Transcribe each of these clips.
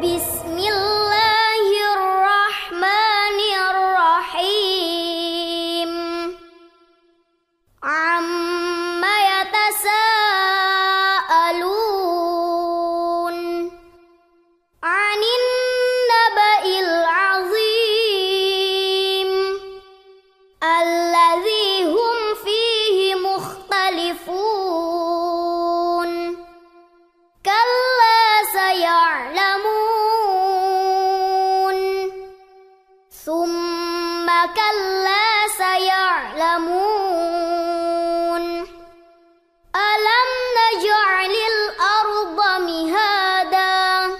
بسم الله الرحمن الرحيم عما يتساءلون عن النبأ العظيم الذي هم فيه مختلفون كلا سيعلمون ثم كلا سيعلمون ألم نجعل الأرض مهادا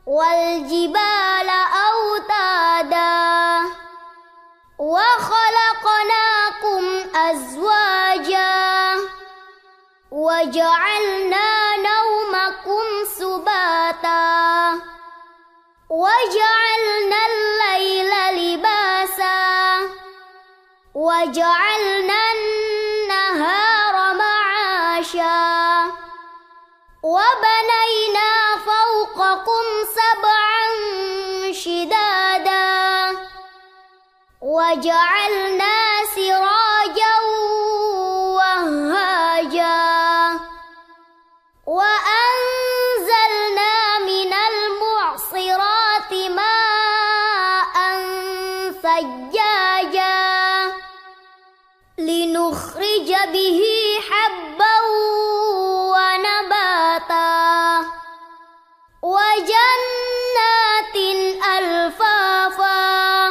والجبال أوتادا وخلقناكم أزواجا وجعلنا نومكم سباتا وجعلنا الليل لباسا وجعلنا النهار معاشا وبنينا فوقكم سبعا شدادا وجعلنا سراجا وهاجا وأنزلنا من المعصرات ماء ثجاجا لنخرج به حبا ونباتا وجنات ألفافا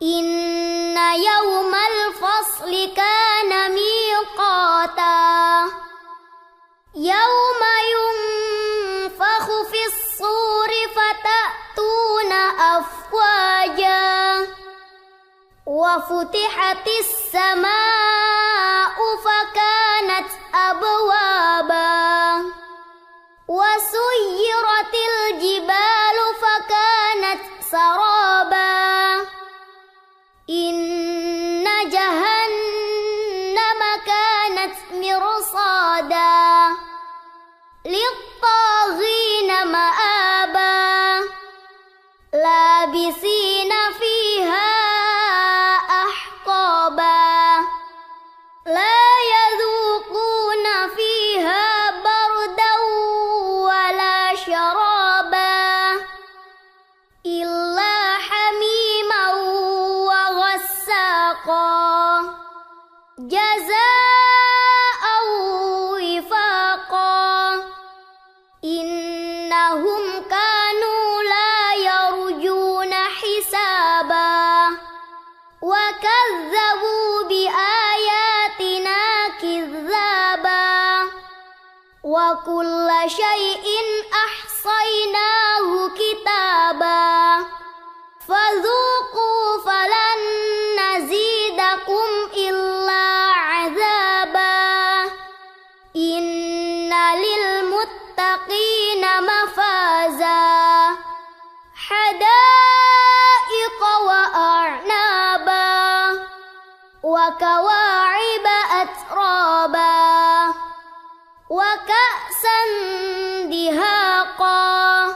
إن يوم الفصل كان ميقاتا يوم ينفخ في الصور فتأتون أفواجا وفتحت السماء فكانت أبوابا وسيرت الجبال فكانت سرابا إن جهنم كانت مرصادا للطاغين مآبا لابسين فيها أحقابا لا يذوقون فيها بردا ولا شرابا إلا حميما وغساقا جزاء وفاقا إنهم كانوا لا يرجون حسابا وكذبوا بآياتنا كذابا وكل شيء أحصيناه كتابا فذوقوا فلن نزيدكم إلا عذابا إن للمتقين مفازا حدائق وأعنابا وكواعب أترابا وكأسا دهاقا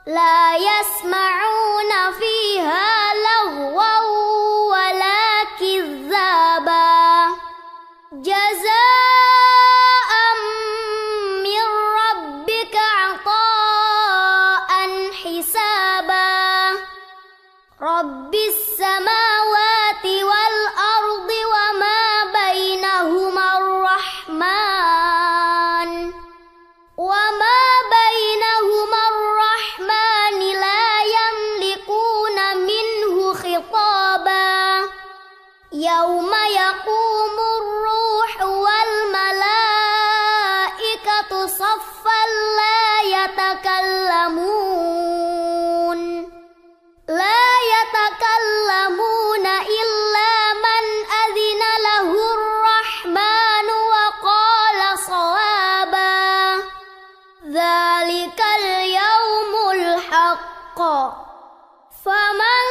لا يسمعون فيها لغوا ولا كذابا جزاء من ربك عطاء حسابا رب السماوات والأرض وما بينهما الرحمن لا يملكون منه خطابا يوم يقوم الروح والملائكة صفا لا يتكلمون إلا من أذن له الرحمن وقال صوابا ذلك اليوم الحق فمن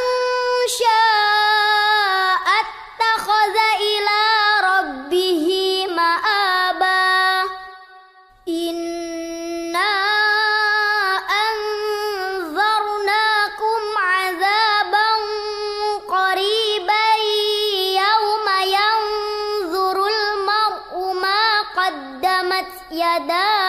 شاء اتخذ إلى ربه مآبا إنا يداه